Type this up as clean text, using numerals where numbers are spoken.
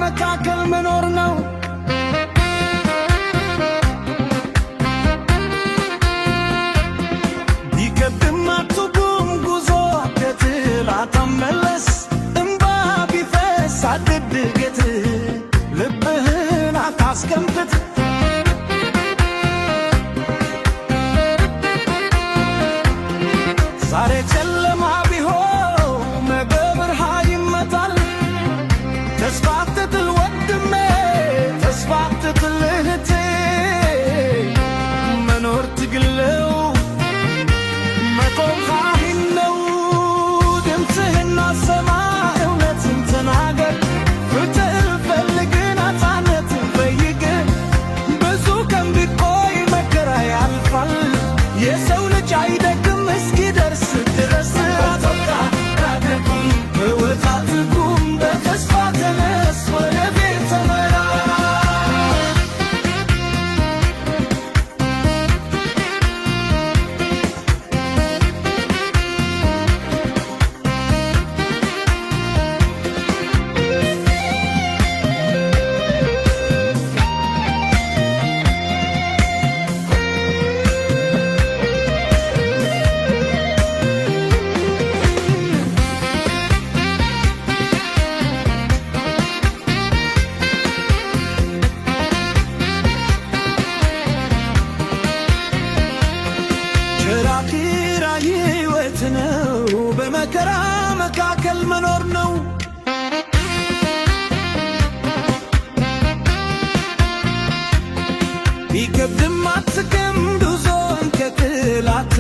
መካከል መኖር ነው። ቢከብድም አትቁም ጉዞ ከትል አትመለስ። እምባ ቢፈስ አትድገት፣ ልብህን አታስቀምጥ። ዛሬ ጨለማ ቢሆን በብርሃን ይመታል። ተስፋ አትጥል ወንድሜ፣ ተስፋ አትጥል እህቴ። መኖር ትግል ነው፣ መቆም ኃይል ነው። ድምፅህን አሰማ፣ እውነትን ተናገር። ፍትህ ፈልግ፣ ነፃነትን ጠይቅ። ብዙ ቀን ቢቆይ መከራ ያልፋል። የሰው ልጅ አይደግም እስኪደርስ ድረስ። ሕይወት አትቁም፣ በተስፋ ተነስ፣ ወደ ቤት ተመራ። ሸራኪራ ሕይወት ነው፣ በመከራ መካከል መኖር ነው። ቢከብድም አትስቅም፣ ጉዞን ከጥላት